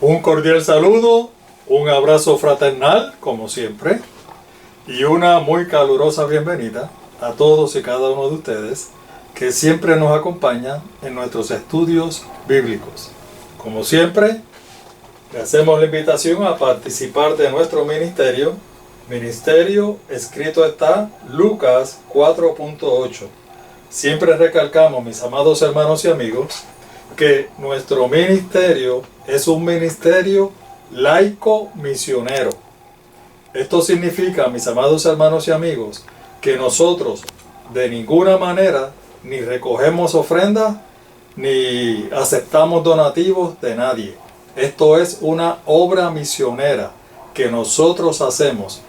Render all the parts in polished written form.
Un cordial saludo, un abrazo fraternal, como siempre, y una muy calurosa bienvenida a todos y cada uno de ustedes que siempre nos acompañan en nuestros estudios bíblicos. Como siempre, le hacemos la invitación a participar de nuestro ministerio. Ministerio escrito está Lucas 4.8. Siempre recalcamos, mis amados hermanos y amigos, que nuestro ministerio es un ministerio laico misionero. Esto significa, mis amados hermanos y amigos, que nosotros de ninguna manera ni recogemos ofrendas ni aceptamos donativos de nadie. Esto es una obra misionera que nosotros hacemos,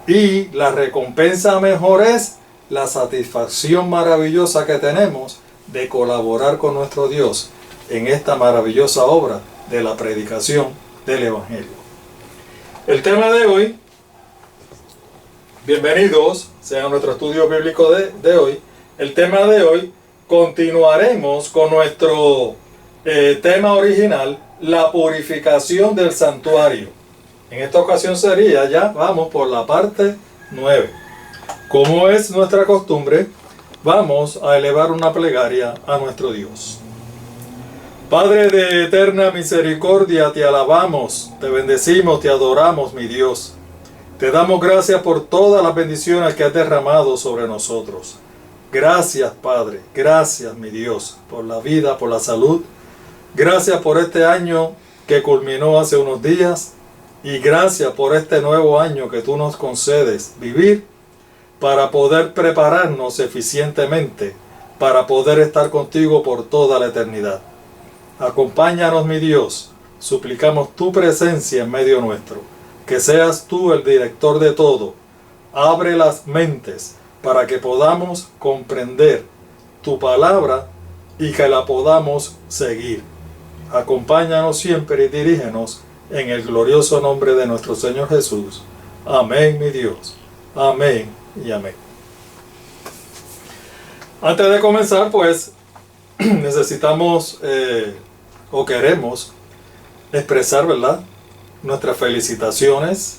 y la recompensa mejor es la satisfacción maravillosa que tenemos de colaborar con nuestro Dios en esta maravillosa obra de la predicación del Evangelio. El tema de hoy, bienvenidos sean a nuestro estudio bíblico de hoy. El tema de hoy, continuaremos con nuestro tema original, la purificación del santuario. En esta ocasión sería, ya vamos por la parte 9. Como es nuestra costumbre, vamos a elevar una plegaria a nuestro Dios. Padre de eterna misericordia, te alabamos, te bendecimos, te adoramos, mi Dios. Te damos gracias por todas las bendiciones que has derramado sobre nosotros. Gracias, Padre, gracias, mi Dios, por la vida, por la salud. Gracias por este año que culminó hace unos días, y gracias por este nuevo año que tú nos concedes vivir para poder prepararnos eficientemente, para poder estar contigo por toda la eternidad. Acompáñanos, mi Dios, suplicamos tu presencia en medio nuestro, que seas tú el director de todo. Abre las mentes para que podamos comprender tu palabra y que la podamos seguir. Acompáñanos siempre y dirígenos en el glorioso nombre de nuestro Señor Jesús. Amén, mi Dios. Amén y amén. Antes de comenzar, pues, necesitamos o queremos expresar, ¿verdad?, nuestras felicitaciones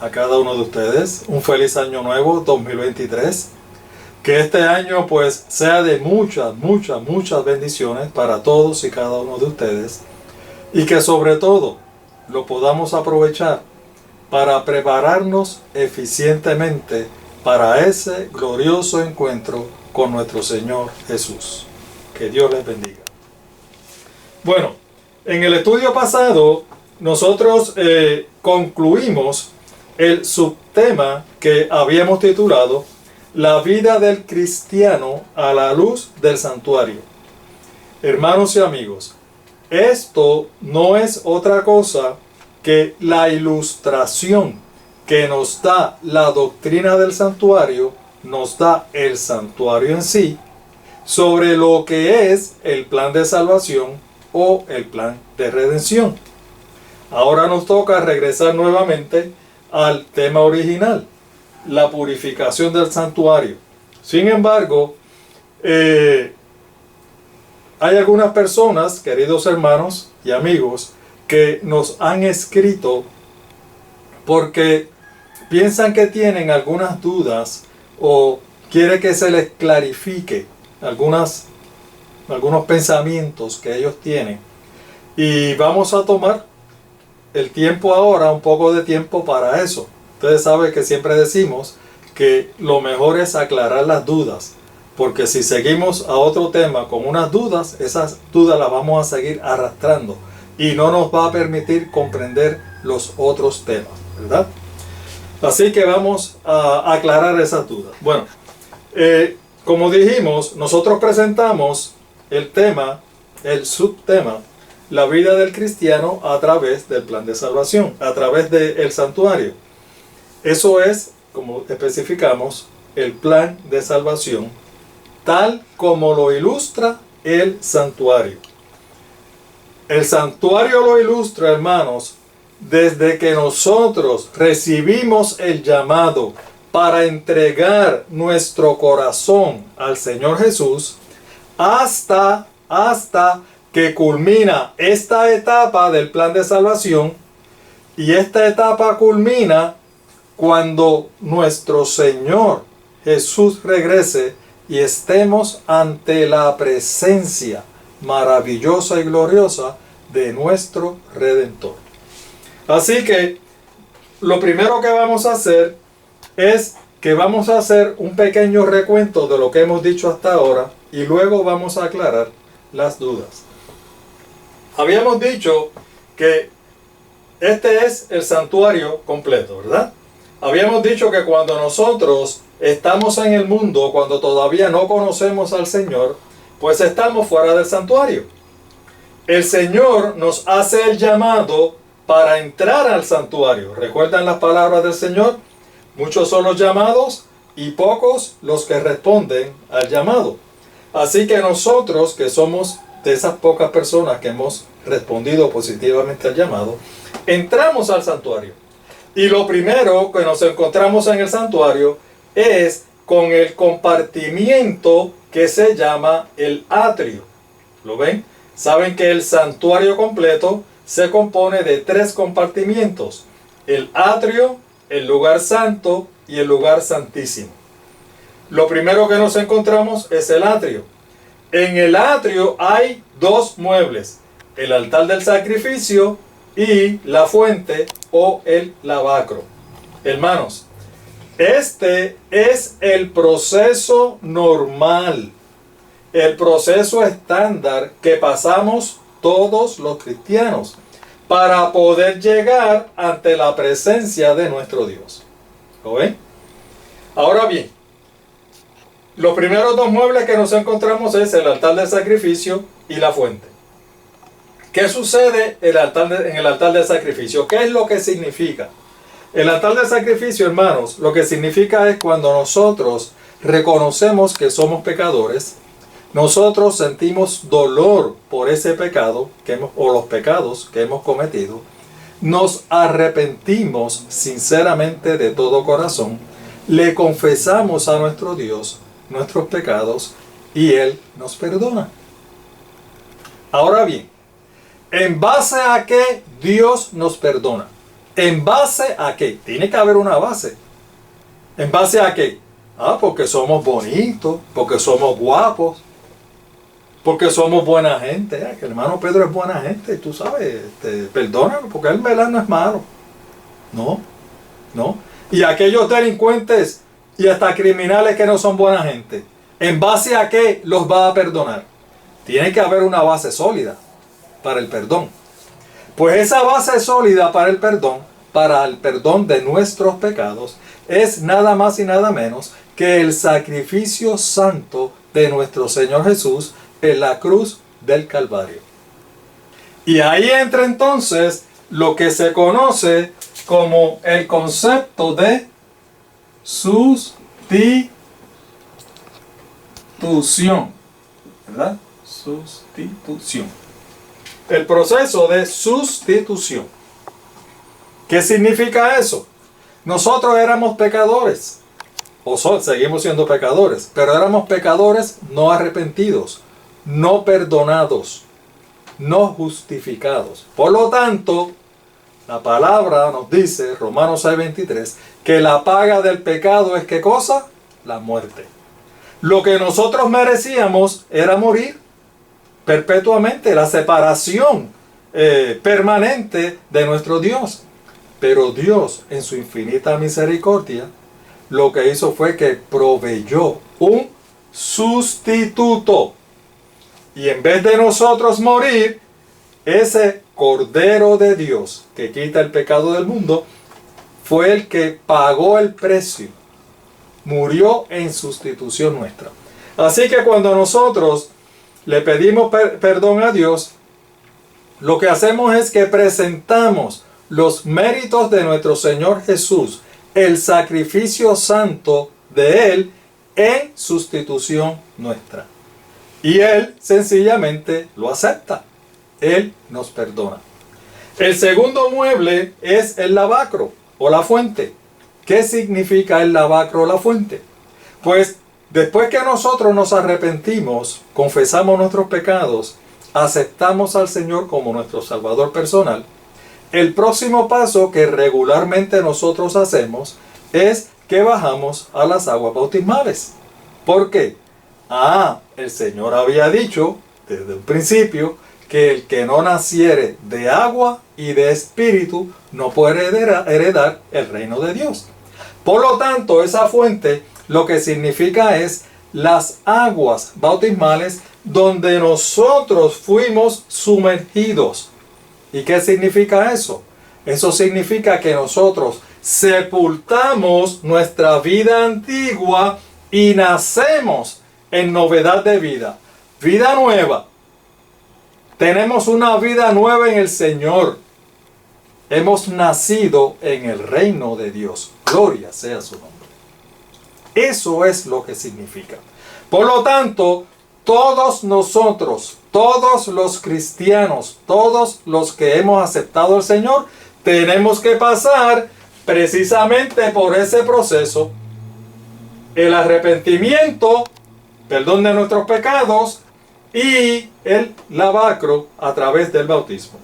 a cada uno de ustedes. Un feliz año nuevo 2023. Que este año pues sea de muchas bendiciones para todos y cada uno de ustedes, y que sobre todo lo podamos aprovechar para prepararnos eficientemente para ese glorioso encuentro con nuestro Señor Jesús. Que Dios les bendiga. Bueno, en el estudio pasado nosotros concluimos el subtema que habíamos titulado La vida del cristiano a la luz del santuario. Hermanos y amigos, esto no es otra cosa que la ilustración que nos da la doctrina del santuario, nos da el santuario en sí, sobre lo que es el plan de salvación o el plan de redención. Ahora nos toca regresar nuevamente al tema original, la purificación del santuario. Sin embargo, hay algunas personas, queridos hermanos y amigos, que nos han escrito porque piensan que tienen algunas dudas o quiere que se les clarifique algunos pensamientos que ellos tienen. Y vamos a tomar el tiempo ahora, un poco de tiempo para eso. Ustedes saben que siempre decimos que lo mejor es aclarar las dudas, porque si seguimos a otro tema con unas dudas, esas dudas las vamos a seguir arrastrando y no nos va a permitir comprender los otros temas, ¿verdad? Así que vamos a aclarar esas dudas. Bueno, como dijimos, nosotros presentamos el tema, el subtema, la vida del cristiano a través del plan de salvación, a través del santuario. Eso es, como especificamos, el plan de salvación, tal como lo ilustra el santuario. El santuario lo ilustra, hermanos, desde que nosotros recibimos el llamado para entregar nuestro corazón al Señor Jesús, hasta que culmina esta etapa del plan de salvación, y esta etapa culmina cuando nuestro Señor Jesús regrese y estemos ante la presencia maravillosa y gloriosa de nuestro Redentor. Así que lo primero que vamos a hacer es que vamos a hacer un pequeño recuento de lo que hemos dicho hasta ahora y luego vamos a aclarar las dudas. Habíamos dicho que este es el santuario completo, ¿verdad? Habíamos dicho que cuando nosotros estamos en el mundo, cuando todavía no conocemos al Señor, pues estamos fuera del santuario. El Señor nos hace el llamado para entrar al santuario. ¿Recuerdan las palabras del Señor? Muchos son los llamados y pocos los que responden al llamado. Así que nosotros, que somos de esas pocas personas que hemos respondido positivamente al llamado, entramos al santuario. Y lo primero que nos encontramos en el santuario es con el compartimiento que se llama el atrio. ¿Lo ven? Saben que el santuario completo se compone de 3 compartimientos: el atrio, el lugar santo y el lugar santísimo. Lo primero que nos encontramos es el atrio. En el atrio hay 2 muebles: el altar del sacrificio y la fuente o el lavacro. Hermanos, este es el proceso normal, el proceso estándar que pasamos todos los cristianos para poder llegar ante la presencia de nuestro Dios. ¿Lo ven? Ahora bien, los primeros 2 muebles que nos encontramos es el altar del sacrificio y la fuente. ¿Qué sucede en el altar del sacrificio? ¿Qué es lo que significa? El altar del sacrificio, hermanos, lo que significa es cuando nosotros reconocemos que somos pecadores, nosotros sentimos dolor por ese pecado o los pecados que hemos cometido, nos arrepentimos sinceramente de todo corazón, le confesamos a nuestro Dios nuestros pecados y Él nos perdona. Ahora bien, ¿en base a qué Dios nos perdona? ¿En base a qué? Tiene que haber una base. ¿En base a qué? Porque somos bonitos, porque somos guapos, porque somos buena gente. Que el hermano Pedro es buena gente, tú sabes, perdónalo, porque él en verdad no es malo. No. Y aquellos delincuentes y hasta criminales que no son buena gente, ¿en base a qué los va a perdonar? Tiene que haber una base sólida para el perdón. Pues esa base sólida para el perdón de nuestros pecados, es nada más y nada menos que el sacrificio santo de nuestro Señor Jesús en la cruz del Calvario. Y ahí entra entonces lo que se conoce como el concepto de sustitución, ¿verdad? Sustitución. El proceso de sustitución. ¿Qué significa eso? Nosotros éramos pecadores, seguimos siendo pecadores, pero éramos pecadores no arrepentidos, no perdonados, no justificados. Por lo tanto, la palabra nos dice, Romanos 6:23, que la paga del pecado es ¿qué cosa? La muerte. Lo que nosotros merecíamos era morir perpetuamente, la separación permanente de nuestro Dios. Pero Dios, en su infinita misericordia, lo que hizo fue que proveyó un sustituto. Y en vez de nosotros morir, ese Cordero de Dios que quita el pecado del mundo, fue el que pagó el precio. Murió en sustitución nuestra. Así que cuando nosotros le pedimos perdón a Dios, lo que hacemos es que presentamos los méritos de nuestro Señor Jesús, el sacrificio santo de Él en sustitución nuestra. Y Él sencillamente lo acepta. Él nos perdona. El segundo mueble es el lavacro o la fuente. ¿Qué significa el lavacro o la fuente? Pues después que nosotros nos arrepentimos, confesamos nuestros pecados aceptamos al Señor como nuestro Salvador personal, el próximo paso que regularmente nosotros hacemos es que bajamos a las aguas bautismales. ¿Por qué? El Señor había dicho desde un principio que el que no naciere de agua y de espíritu no puede heredar el reino de Dios. Por lo tanto, esa fuente lo que significa es las aguas bautismales donde nosotros fuimos sumergidos. ¿Y qué significa eso? Eso significa que nosotros sepultamos nuestra vida antigua y nacemos en novedad de vida. Vida nueva. Tenemos una vida nueva en el Señor. Hemos nacido en el reino de Dios. Gloria sea su nombre. Eso es lo que significa. Por lo tanto, todos nosotros, todos los cristianos, todos los que hemos aceptado al Señor, tenemos que pasar precisamente por ese proceso. El arrepentimiento, perdón de nuestros pecados y el lavacro a través del bautismo.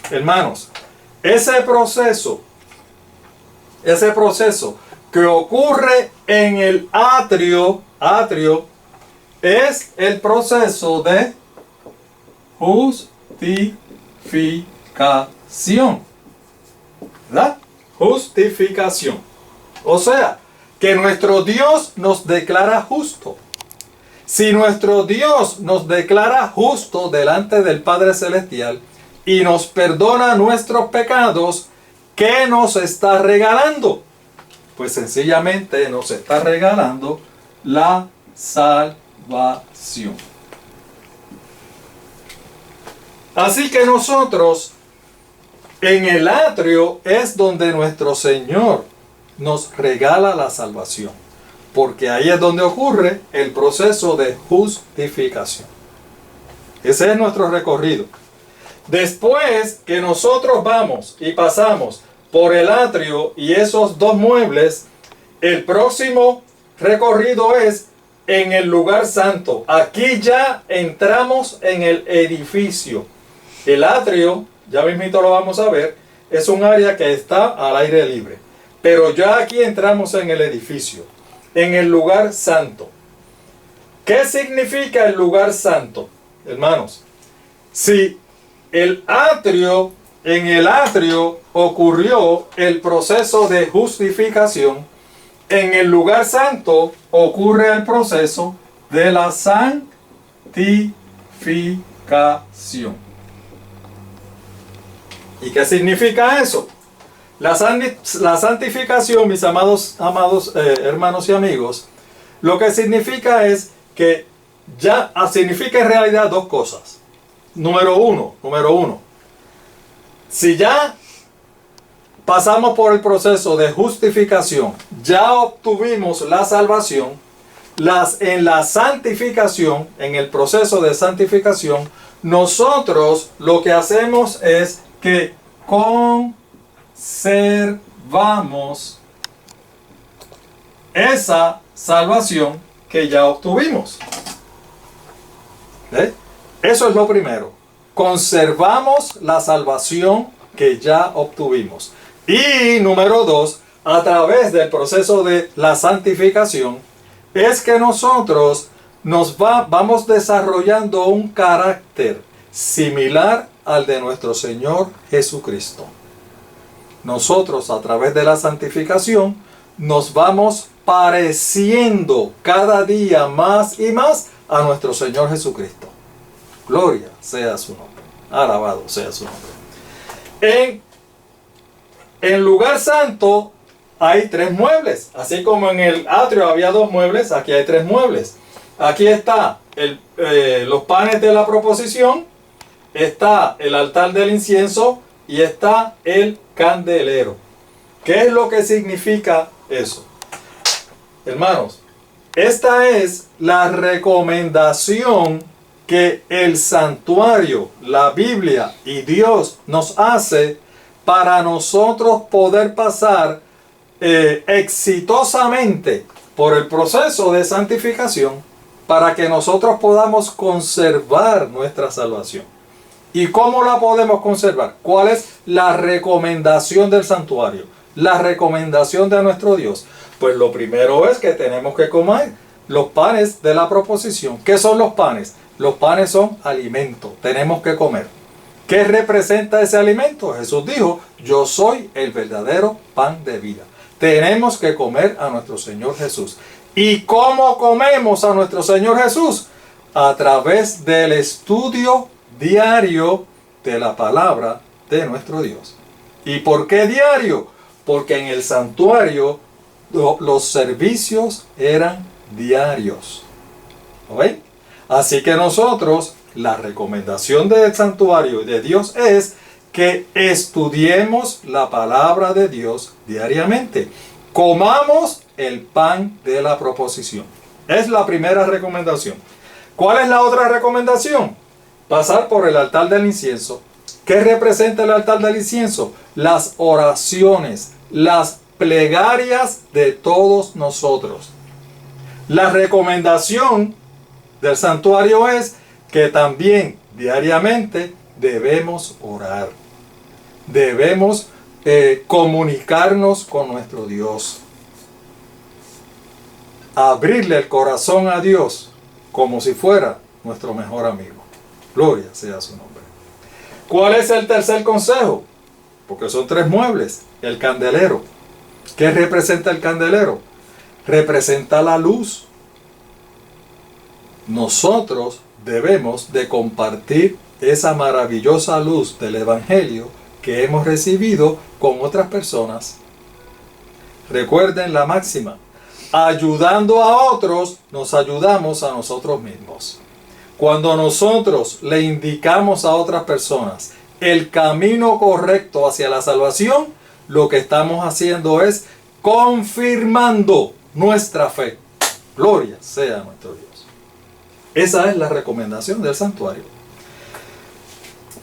Hermanos, ese proceso que ocurre en el atrio es el proceso de justificación. ¿Verdad? Justificación. O sea, que nuestro Dios nos declara justo. Si nuestro Dios nos declara justo delante del Padre Celestial y nos perdona nuestros pecados, ¿qué nos está regalando? Pues sencillamente nos está regalando la salvación. Así que nosotros en el atrio es donde nuestro Señor nos regala la salvación, porque ahí es donde ocurre el proceso de justificación. Ese es nuestro recorrido. Después que nosotros vamos y pasamos por el atrio y esos dos muebles, el próximo recorrido es en el lugar santo. Aquí ya entramos en el edificio. El atrio, ya mismito lo vamos a ver, es un área que está al aire libre. Pero ya aquí entramos en el edificio, en el lugar santo. ¿Qué significa el lugar santo, hermanos? Si en el atrio ocurrió el proceso de justificación, en el lugar santo ocurre el proceso de la santificación. ¿Y qué significa eso? La santificación, mis amados hermanos y amigos, lo que significa es que significa en realidad dos cosas. Número uno, si ya pasamos por el proceso de justificación, ya obtuvimos la salvación, en la santificación, en el proceso de santificación, nosotros lo que hacemos es que conservamos esa salvación que ya obtuvimos. ¿Eh? Eso es lo primero. Conservamos la salvación que ya obtuvimos. Y número dos, a través del proceso de la santificación, es que nosotros vamos desarrollando un carácter similar al de nuestro Señor Jesucristo. Nosotros a través de la santificación nos vamos pareciendo cada día más y más a nuestro Señor Jesucristo. Gloria sea su nombre. Alabado sea su nombre. En el lugar santo hay 3 muebles. Así como en el atrio había 2 muebles, aquí hay 3 muebles. Aquí está los panes de la proposición, está el altar del incienso y está el candelero. ¿Qué es lo que significa eso? Hermanos, esta es la recomendación que el santuario, la Biblia y Dios nos hace para nosotros poder pasar exitosamente por el proceso de santificación, para que nosotros podamos conservar nuestra salvación. ¿Y cómo la podemos conservar? ¿Cuál es la recomendación del santuario? La recomendación de nuestro Dios. Pues lo primero es que tenemos que comer los panes de la proposición. ¿Qué son los panes? Los panes son alimento. Tenemos que comer. ¿Qué representa ese alimento? Jesús dijo, yo soy el verdadero pan de vida. Tenemos que comer a nuestro Señor Jesús. ¿Y cómo comemos a nuestro Señor Jesús? A través del estudio diario de la palabra de nuestro Dios. ¿Y por qué diario? Porque en el santuario los servicios eran diarios. ¿Ven? Así que nosotros, la recomendación del santuario de Dios es que estudiemos la palabra de Dios diariamente. Comamos el pan de la proposición. Es la primera recomendación. ¿Cuál es la otra recomendación? Pasar por el altar del incienso. ¿Qué representa el altar del incienso? Las oraciones, las plegarias de todos nosotros. La recomendación del santuario es que también diariamente debemos orar. Debemos comunicarnos con nuestro Dios. Abrirle el corazón a Dios como si fuera nuestro mejor amigo. Gloria sea su nombre. ¿Cuál es el tercer consejo? Porque son 3 muebles. El candelero. ¿Qué representa el candelero? Representa la luz. Nosotros debemos de compartir esa maravillosa luz del Evangelio que hemos recibido con otras personas. Recuerden la máxima. Ayudando a otros, nos ayudamos a nosotros mismos. Cuando nosotros le indicamos a otras personas el camino correcto hacia la salvación, lo que estamos haciendo es confirmando nuestra fe. Gloria sea a nuestro Dios. Esa es la recomendación del santuario.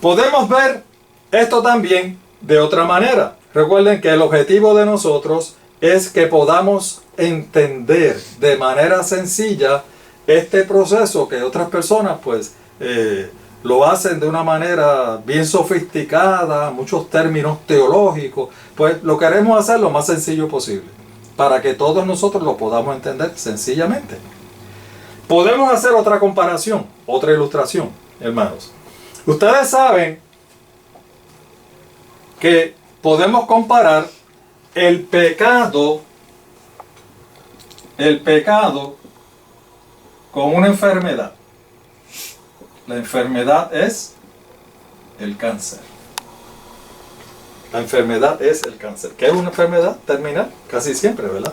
Podemos ver esto también de otra manera. Recuerden que el objetivo de nosotros es que podamos entender de manera sencilla este proceso que otras personas pues lo hacen de una manera bien sofisticada, muchos términos teológicos. Pues lo queremos hacer lo más sencillo posible para que todos nosotros lo podamos entender sencillamente. Podemos hacer otra comparación, otra ilustración, hermanos. Ustedes saben que podemos comparar el pecado con una enfermedad. La enfermedad es el cáncer. La enfermedad es el cáncer. ¿Qué es una enfermedad terminal? Casi siempre, ¿verdad?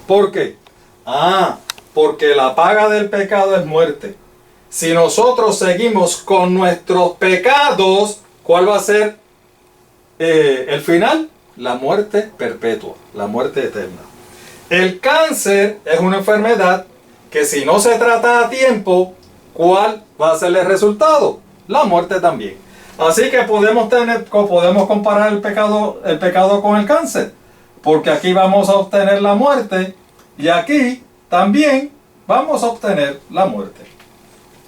¿Por qué? Porque la paga del pecado es muerte. Si nosotros seguimos con nuestros pecados, ¿cuál va a ser el final? La muerte perpetua, la muerte eterna. El cáncer es una enfermedad que si no se trata a tiempo, ¿cuál va a ser el resultado? La muerte también. Así que podemos comparar el pecado con el cáncer, porque aquí vamos a obtener la muerte y aquí también vamos a obtener la muerte,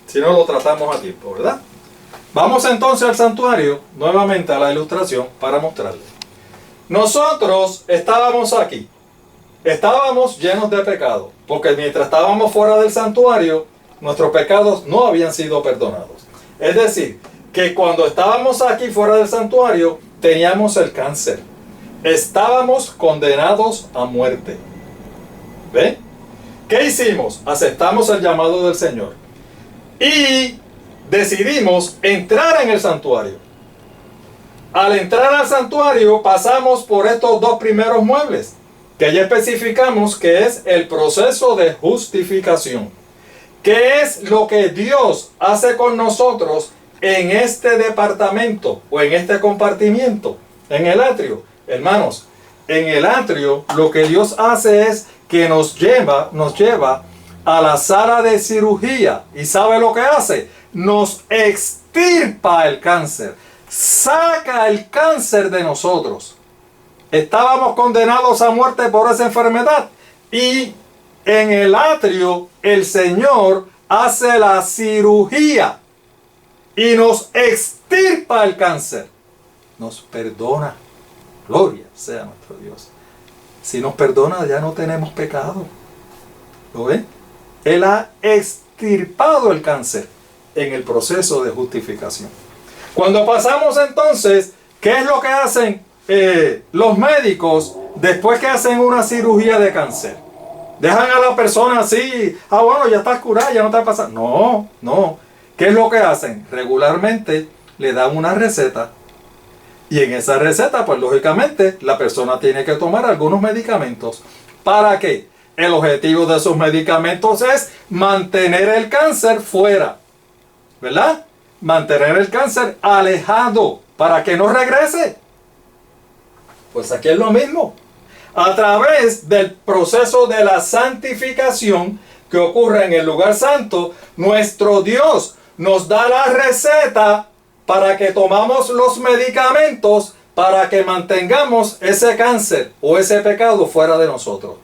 si no lo tratamos a tiempo, ¿verdad? Vamos entonces al santuario, nuevamente a la ilustración, para mostrarles. Nosotros estábamos aquí, estábamos llenos de pecado, porque mientras estábamos fuera del santuario, nuestros pecados no habían sido perdonados. Es decir, que cuando estábamos aquí fuera del santuario, teníamos el cáncer. Estábamos condenados a muerte. ¿Ven? ¿Qué hicimos? Aceptamos el llamado del Señor y decidimos entrar en el santuario. Al entrar al santuario pasamos por estos 2 primeros muebles, que ya especificamos que es el proceso de justificación. ¿Qué es lo que Dios hace con nosotros en este departamento o en este compartimiento, en el atrio? Hermanos, en el atrio lo que Dios hace es que nos lleva a la sala de cirugía. ¿Y sabe lo que hace? Nos extirpa el cáncer, saca el cáncer de nosotros. Estábamos condenados a muerte por esa enfermedad y en el atrio el Señor hace la cirugía y nos extirpa el cáncer. Nos perdona. Gloria sea nuestro Dios. Si nos perdona, ya no tenemos pecado. ¿Lo ven? Él ha extirpado el cáncer en el proceso de justificación. Cuando pasamos entonces, ¿qué es lo que hacen los médicos después que hacen una cirugía de cáncer? Dejan a la persona así, bueno, ya estás curada, ya no te va a pasar. No, no. ¿Qué es lo que hacen? Regularmente le dan una receta. Y en esa receta, pues lógicamente, la persona tiene que tomar algunos medicamentos. ¿Para qué? El objetivo de esos medicamentos es mantener el cáncer fuera. ¿Verdad? Mantener el cáncer alejado para que no regrese. Pues aquí es lo mismo. A través del proceso de la santificación que ocurre en el lugar santo, nuestro Dios nos da la receta para que tomamos los medicamentos para que mantengamos ese cáncer o ese pecado fuera de nosotros.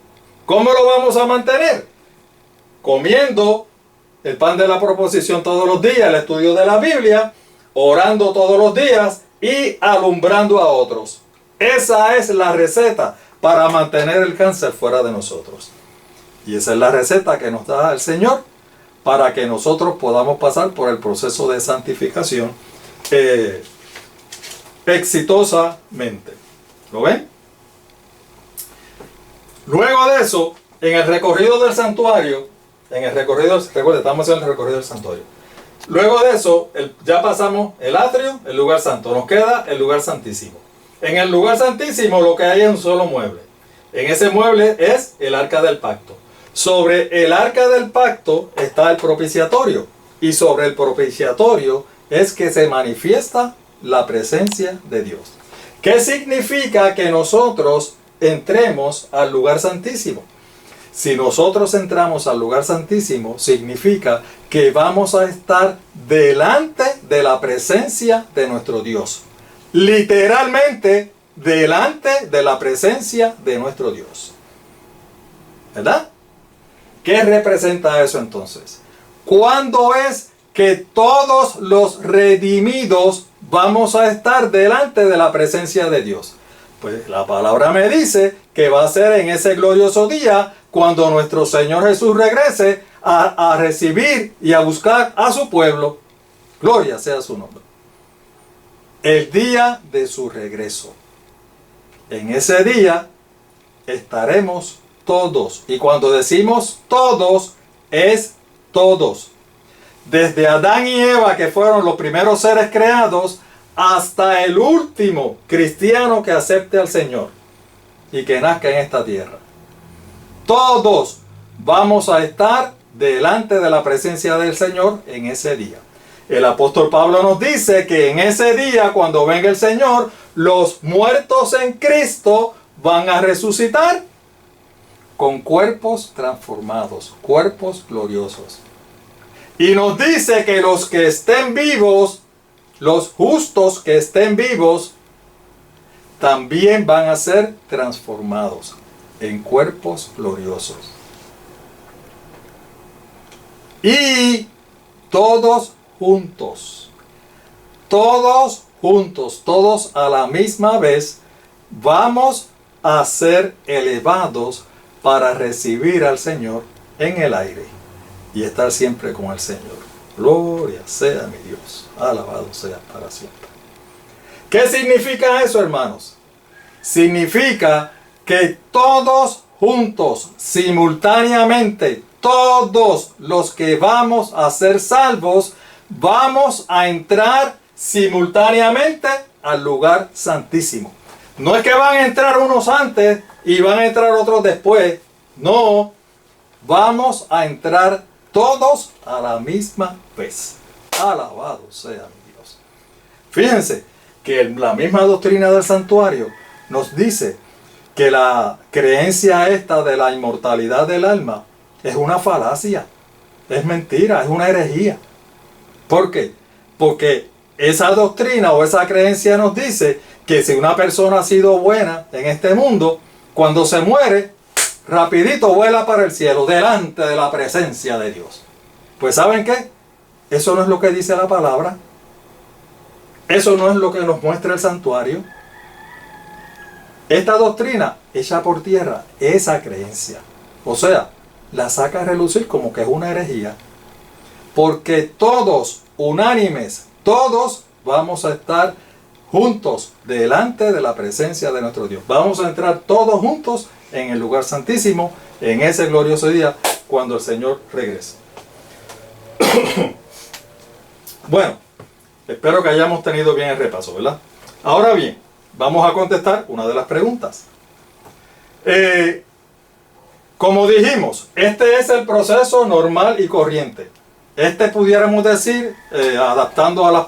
¿Cómo lo vamos a mantener? Comiendo el pan de la proposición todos los días, el estudio de la Biblia, orando todos los días y alumbrando a otros. Esa es la receta para mantener el cáncer fuera de nosotros. Y esa es la receta que nos da el Señor para que nosotros podamos pasar por el proceso de santificación exitosamente. ¿Lo ven? Luego de eso, en el recorrido del santuario, recuerden, estamos en el recorrido del santuario. Luego de eso, ya pasamos el atrio, el lugar santo. Nos queda el lugar santísimo. En el lugar santísimo lo que hay es un solo mueble. En ese mueble es el arca del pacto. Sobre el arca del pacto está el propiciatorio. Y sobre el propiciatorio es que se manifiesta la presencia de Dios. ¿Qué significa que nosotros entremos al lugar santísimo? Si nosotros entramos al lugar santísimo, significa que vamos a estar delante de la presencia de nuestro Dios. Literalmente, delante de la presencia de nuestro Dios. ¿Verdad? ¿Qué representa eso entonces? ¿Cuándo es que todos los redimidos vamos a estar delante de la presencia de Dios? Pues la palabra me dice que va a ser en ese glorioso día cuando nuestro Señor Jesús regrese a recibir y a buscar a su pueblo. Gloria sea su nombre. El día de su regreso. En ese día estaremos todos. Y cuando decimos todos, es todos. Desde Adán y Eva, que fueron los primeros seres creados, hasta el último cristiano que acepte al Señor y que nazca en esta tierra. Todos vamos a estar delante de la presencia del Señor en ese día. El apóstol Pablo nos dice que en ese día, cuando venga el Señor, los muertos en Cristo van a resucitar con cuerpos transformados, cuerpos gloriosos. Y nos dice que los que estén vivos, los justos que estén vivos, también van a ser transformados en cuerpos gloriosos. Y todos juntos, todos a la misma vez, vamos a ser elevados para recibir al Señor en el aire y estar siempre con el Señor. Gloria sea mi Dios, alabado sea para siempre. ¿Qué significa eso, hermanos? Significa que todos juntos, simultáneamente, todos los que vamos a ser salvos, vamos a entrar simultáneamente al lugar santísimo. No es que van a entrar unos antes y van a entrar otros después. No, vamos a entrar todos a la misma vez. Alabado sea mi Dios. Fíjense que la misma doctrina del santuario nos dice que la creencia esta de la inmortalidad del alma es una falacia, es mentira, es una herejía. ¿Por qué? Porque esa doctrina o esa creencia nos dice que si una persona ha sido buena en este mundo, cuando se muere, rapidito vuela para el cielo, delante de la presencia de Dios. Pues ¿saben qué? Eso no es lo que dice la palabra. Eso no es lo que nos muestra el santuario. Esta doctrina echa por tierra esa creencia. O sea, la saca a relucir como que es una herejía. Porque todos, unánimes, todos vamos a estar juntos delante de la presencia de nuestro Dios. Vamos a entrar todos juntos en el lugar santísimo en ese glorioso día cuando el Señor regrese. Bueno, espero que hayamos tenido bien el repaso, ¿verdad? Ahora bien, vamos a contestar una de las preguntas. Como dijimos, este es el proceso normal y corriente. Pudiéramos decir, adaptando a las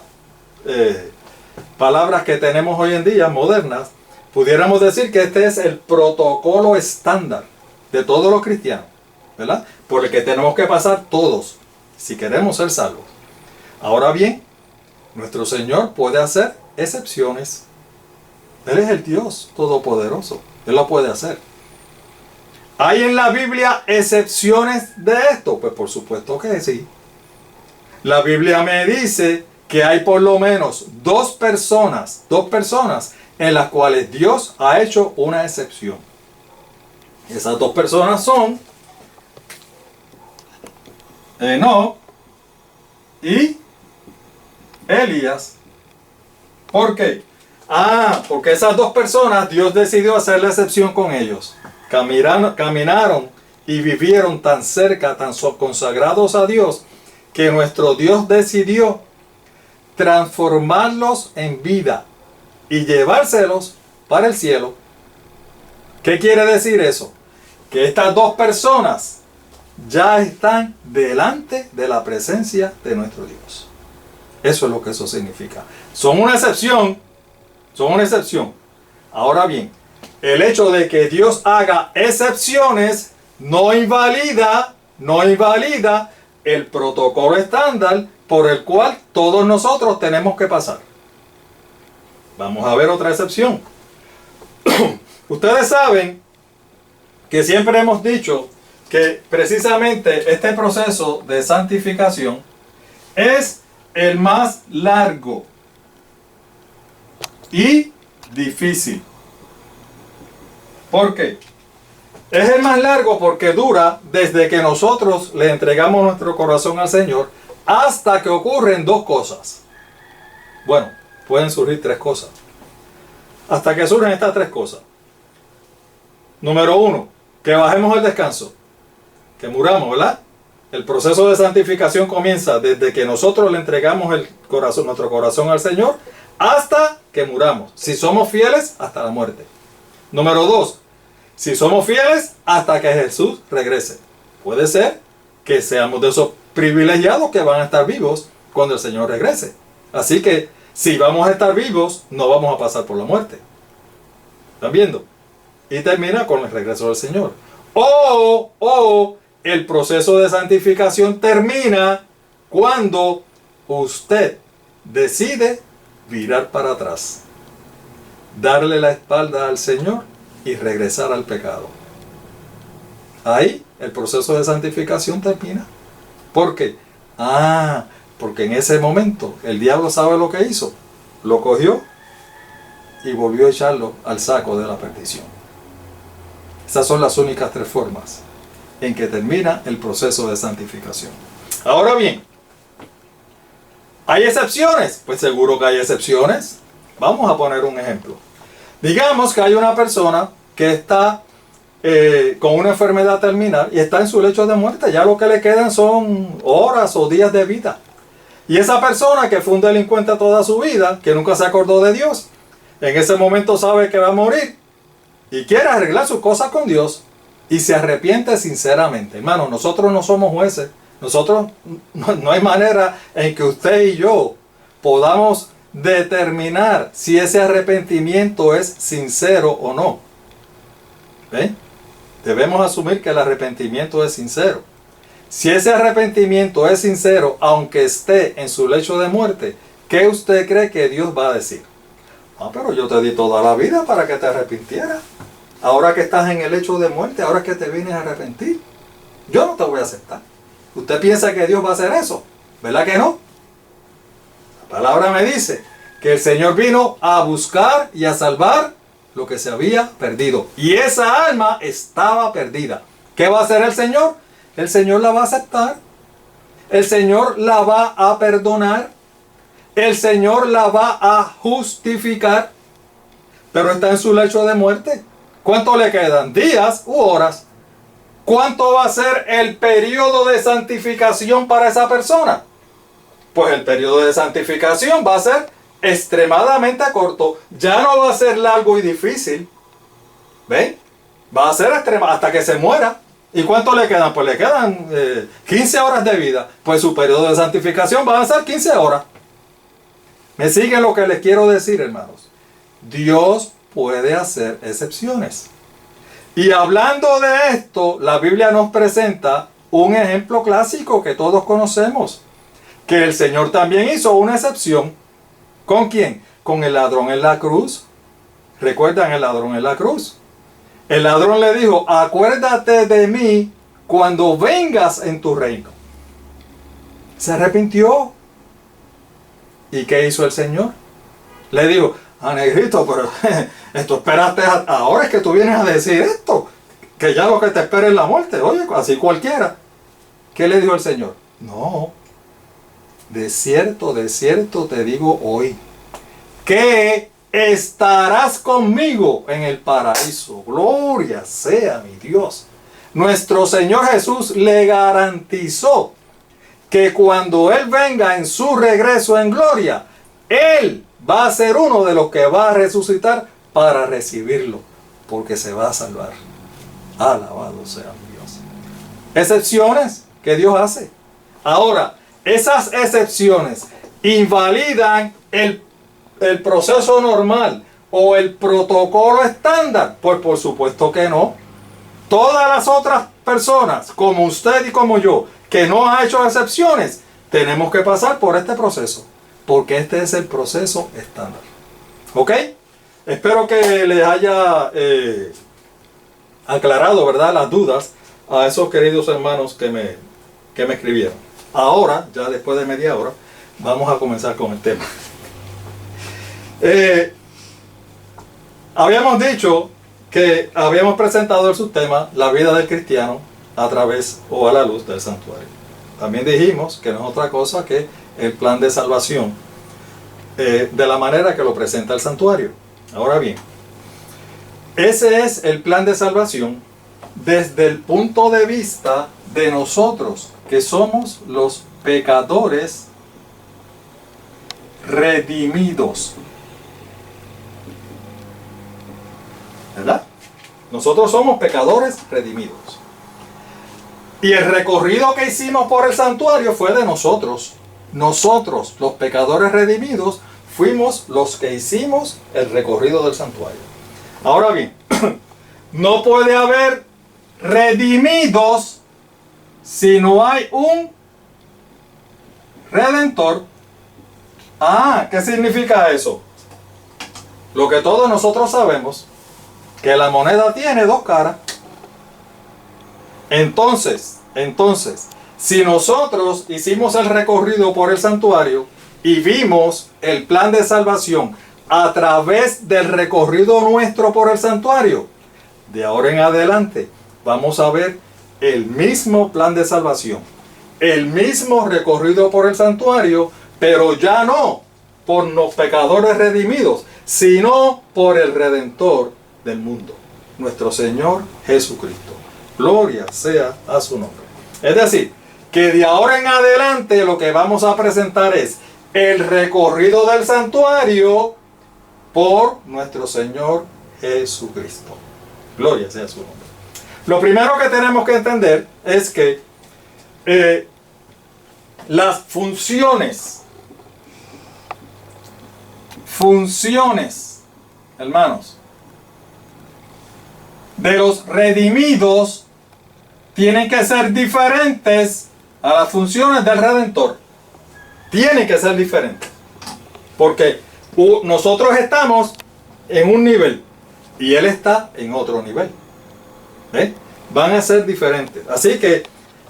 palabras que tenemos hoy en día, modernas, pudiéramos decir que este es el protocolo estándar de todos los cristianos, ¿verdad? Por el que tenemos que pasar todos, si queremos ser salvos. Ahora bien, nuestro Señor puede hacer excepciones. Él es el Dios Todopoderoso. Él lo puede hacer. ¿Hay en la Biblia excepciones de esto? Pues por supuesto que sí. La Biblia me dice que hay por lo menos dos personas en las cuales Dios ha hecho una excepción. Esas dos personas son Enoc y Elías. ¿Por qué? Porque esas dos personas Dios decidió hacer la excepción con ellos. Caminaron y vivieron tan cerca, tan consagrados a Dios, que nuestro Dios decidió transformarlos en vida y llevárselos para el cielo. ¿Qué quiere decir eso? Que estas dos personas ya están delante de la presencia de nuestro Dios. Eso es lo que eso significa. Son una excepción. Son una excepción. Ahora bien, el hecho de que Dios haga excepciones no invalida el protocolo estándar por el cual todos nosotros tenemos que pasar. Vamos a ver otra excepción. Ustedes saben que siempre hemos dicho que precisamente este proceso de santificación es el más largo y difícil. ¿Por qué? Es el más largo porque dura desde que nosotros le entregamos nuestro corazón al Señor hasta que ocurren dos cosas. Bueno, pueden surgir tres cosas. Hasta que surgen estas tres cosas. Número uno, que bajemos el descanso. Que muramos, ¿verdad? El proceso de santificación comienza desde que nosotros le entregamos nuestro corazón al Señor hasta que muramos. Si somos fieles, hasta la muerte. Número dos, si somos fieles, hasta que Jesús regrese. Puede ser que seamos de esos privilegiados que van a estar vivos cuando el Señor regrese. Así que, si vamos a estar vivos, no vamos a pasar por la muerte. ¿Están viendo? Y termina con el regreso del Señor. O el proceso de santificación termina cuando usted decide virar para atrás, darle la espalda al Señor y regresar al pecado. Ahí el proceso de santificación termina. ¿Por qué? Porque en ese momento el diablo sabe lo que hizo. Lo cogió y volvió a echarlo al saco de la perdición. Esas son las únicas tres formas en que termina el proceso de santificación. Ahora bien, ¿hay excepciones? Pues seguro que hay excepciones. Vamos a poner un ejemplo. Digamos que hay una persona que está con una enfermedad terminal y está en su lecho de muerte. Ya lo que le quedan son horas o días de vida. Y esa persona que fue un delincuente toda su vida, que nunca se acordó de Dios, en ese momento sabe que va a morir y quiere arreglar sus cosas con Dios y se arrepiente sinceramente. Hermano, nosotros no somos jueces. Nosotros no hay manera en que usted y yo podamos determinar si ese arrepentimiento es sincero o no. ¿Ve? Debemos asumir que el arrepentimiento es sincero. Si ese arrepentimiento es sincero, aunque esté en su lecho de muerte, ¿qué usted cree que Dios va a decir? Pero yo te di toda la vida para que te arrepintieras. Ahora que estás en el lecho de muerte, ahora que te vienes a arrepentir, yo no te voy a aceptar. ¿Usted piensa que Dios va a hacer eso? ¿Verdad que no? La palabra me dice que el Señor vino a buscar y a salvar lo que se había perdido. Y esa alma estaba perdida. ¿Qué va a hacer el Señor? El Señor la va a aceptar. El Señor la va a perdonar. El Señor la va a justificar. Pero está en su lecho de muerte. ¿Cuánto le quedan? ¿Días u horas? ¿Cuánto va a ser el periodo de santificación para esa persona? Pues el periodo de santificación va a ser extremadamente corto. Ya no va a ser largo y difícil. ¿Ven? Va a ser extremo hasta que se muera. ¿Y cuánto le quedan? Pues le quedan 15 horas de vida. Pues su periodo de santificación va a ser 15 horas. ¿Me siguen lo que les quiero decir, hermanos? Dios puede hacer excepciones. Y hablando de esto, la Biblia nos presenta un ejemplo clásico que todos conocemos. Que el Señor también hizo una excepción. ¿Con quién? Con el ladrón en la cruz. ¿Recuerdan el ladrón en la cruz? El ladrón le dijo, acuérdate de mí cuando vengas en tu reino. Se arrepintió. ¿Y qué hizo el Señor? Le dijo, negrito, pero esto esperaste, ahora es que tú vienes a decir esto, que ya lo que te espera es la muerte. Oye, así cualquiera. ¿Qué le dijo el Señor? No, de cierto te digo hoy, que estarás conmigo en el paraíso. Gloria sea mi Dios. Nuestro Señor Jesús le garantizó que cuando Él venga en su regreso en gloria, Él va a ser uno de los que va a resucitar para recibirlo, porque se va a salvar. Alabado sea Dios. Excepciones que Dios hace. Ahora, esas excepciones invalidan el proceso normal o el protocolo estándar. Pues por supuesto que no. Todas las otras personas, como usted y como yo, que no ha hecho excepciones, tenemos que pasar por este proceso. Porque este es el proceso estándar. ¿Ok? Espero que les haya aclarado, ¿verdad?, las dudas a esos queridos hermanos que me escribieron. Ahora, ya después de media hora, vamos a comenzar con el tema. Habíamos dicho que habíamos presentado el subtema la vida del cristiano a través o a la luz del santuario. También dijimos que no es otra cosa que el plan de salvación de la manera que lo presenta el santuario. Ahora bien, ese es el plan de salvación desde el punto de vista de nosotros, que somos los pecadores redimidos. ¿Verdad? Nosotros somos pecadores redimidos. Y el recorrido que hicimos por el santuario fue de nosotros. Nosotros, los pecadores redimidos, fuimos los que hicimos el recorrido del santuario. Ahora bien, no puede haber redimidos si no hay un redentor. ¿Qué significa eso? Lo que todos nosotros sabemos, que la moneda tiene dos caras. Entonces, si nosotros hicimos el recorrido por el santuario y vimos el plan de salvación a través del recorrido nuestro por el santuario, de ahora en adelante vamos a ver el mismo plan de salvación, el mismo recorrido por el santuario, pero ya no por los pecadores redimidos, sino por el Redentor del mundo, nuestro Señor Jesucristo. Gloria sea a su nombre. Es decir, que de ahora en adelante lo que vamos a presentar es el recorrido del santuario por nuestro Señor Jesucristo. Gloria sea su nombre. Lo primero que tenemos que entender es que las funciones, hermanos, de los redimidos tienen que ser diferentes a las funciones del Redentor. Tienen que ser diferentes. Porque nosotros estamos en un nivel y Él está en otro nivel. Van a ser diferentes. Así que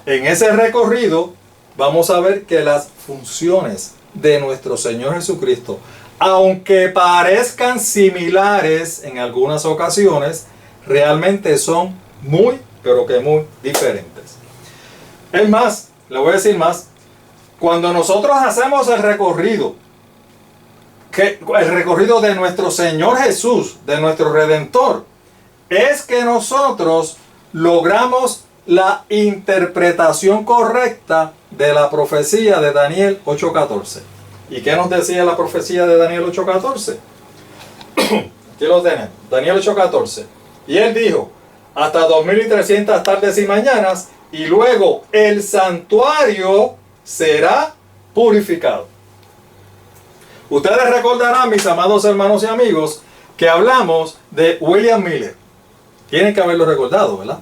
en ese recorrido vamos a ver que las funciones de nuestro Señor Jesucristo aunque parezcan similares en algunas ocasiones, realmente son muy, pero que muy diferentes. Es más, le voy a decir más, cuando nosotros hacemos el recorrido de nuestro Señor Jesús, de nuestro Redentor, es que nosotros logramos la interpretación correcta de la profecía de Daniel 8:14. ¿Y qué nos decía la profecía de Daniel 8:14? Aquí lo tenemos, Daniel 8:14. Y él dijo, hasta 2300 tardes y mañanas, y luego el santuario será purificado. Ustedes recordarán, mis amados hermanos y amigos, que hablamos de William Miller. Tienen que haberlo recordado, ¿verdad?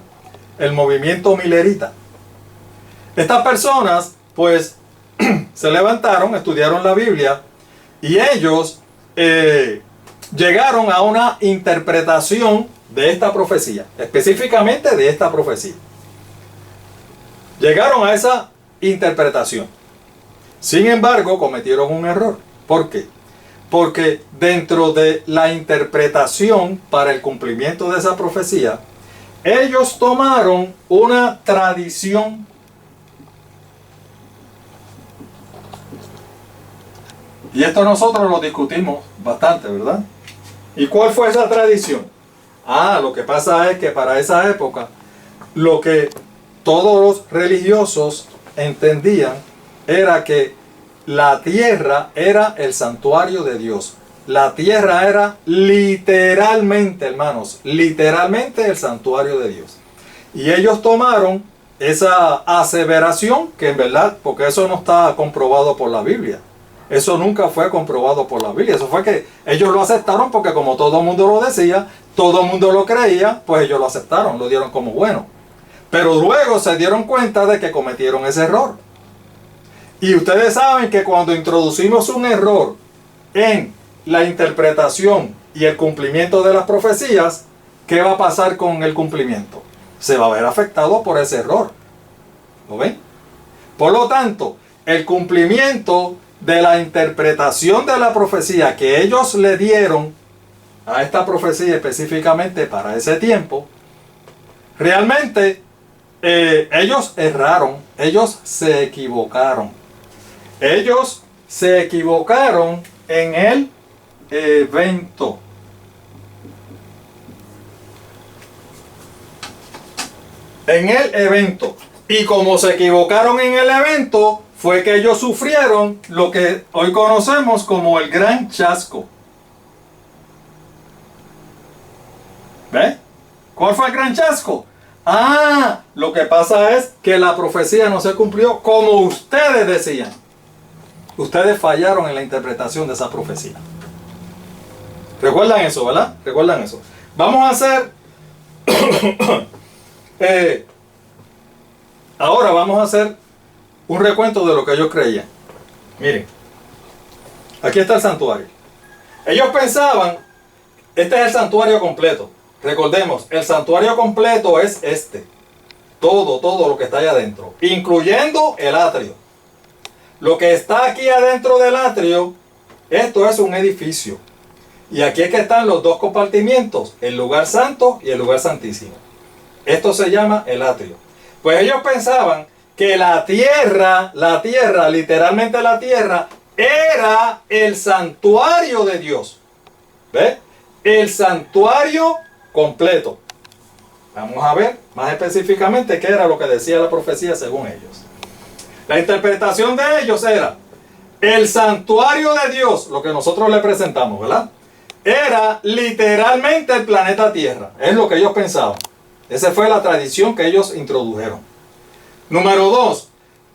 El movimiento millerita. Estas personas, pues, se levantaron, estudiaron la Biblia y ellos llegaron a una interpretación de esta profecía, específicamente de esta profecía. Llegaron a esa interpretación. Sin embargo, cometieron un error. ¿Por qué? Porque dentro de la interpretación para el cumplimiento de esa profecía, ellos tomaron una tradición. Y esto nosotros lo discutimos bastante, ¿verdad? ¿Y cuál fue esa tradición? Lo que pasa es que para esa época, lo que todos los religiosos entendían era que la tierra era el santuario de Dios. La tierra era literalmente, hermanos, literalmente el santuario de Dios. Y ellos tomaron esa aseveración, que en verdad, porque eso no está comprobado por la Biblia. Eso nunca fue comprobado por la Biblia. Eso fue que ellos lo aceptaron porque como todo el mundo lo decía, todo el mundo lo creía, pues ellos lo aceptaron, lo dieron como bueno. Pero luego se dieron cuenta de que cometieron ese error. Y ustedes saben que cuando introducimos un error en la interpretación y el cumplimiento de las profecías, ¿qué va a pasar con el cumplimiento? Se va a ver afectado por ese error. ¿Lo ven? Por lo tanto, el cumplimiento de la interpretación de la profecía que ellos le dieron a esta profecía específicamente para ese tiempo, realmente ellos erraron, ellos se equivocaron. Ellos se equivocaron en el evento. En el evento. Y como se equivocaron en el evento, fue que ellos sufrieron lo que hoy conocemos como el gran chasco. ¿Ve? ¿Cuál fue el gran chasco? Lo que pasa es que la profecía no se cumplió como ustedes decían. Ustedes fallaron en la interpretación de esa profecía. ¿Recuerdan eso, verdad? ¿Recuerdan eso? Vamos a hacer... ahora vamos a hacer un recuento de lo que ellos creían. Miren. Aquí está el santuario. Ellos pensaban, este es el santuario completo. Recordemos, el santuario completo es este. Todo lo que está allá adentro. Incluyendo el atrio. Lo que está aquí adentro del atrio, esto es un edificio. Y aquí es que están los dos compartimientos, el lugar santo y el lugar santísimo. Esto se llama el atrio. Pues ellos pensaban que la tierra, literalmente la tierra, era el santuario de Dios. ¿Ve? El santuario completo. Vamos a ver más específicamente qué era lo que decía la profecía según ellos. La interpretación de ellos era el santuario de Dios, lo que nosotros le presentamos, ¿verdad? Era literalmente el planeta Tierra. Es lo que ellos pensaban. Esa fue la tradición que ellos introdujeron. Número 2,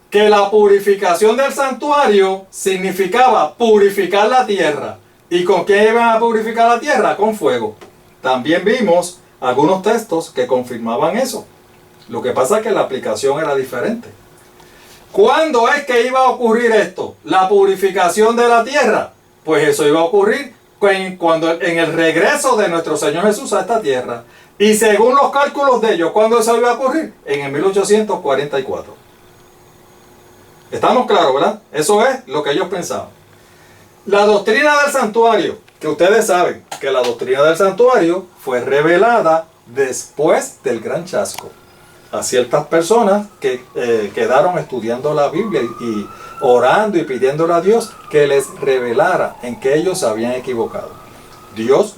que la purificación del santuario significaba purificar la tierra. ¿Y con qué iban a purificar la tierra? Con fuego. También vimos algunos textos que confirmaban eso. Lo que pasa es que la aplicación era diferente. ¿Cuándo es que iba a ocurrir esto? La purificación de la tierra. Pues eso iba a ocurrir cuando en el regreso de nuestro Señor Jesús a esta tierra. Y según los cálculos de ellos, ¿cuándo eso iba a ocurrir? En el 1844. Estamos claros, ¿verdad? Eso es lo que ellos pensaban. La doctrina del santuario, que ustedes saben que la doctrina del santuario fue revelada después del gran chasco a ciertas personas que quedaron estudiando la Biblia y orando y pidiéndole a Dios que les revelara en que ellos se habían equivocado. Dios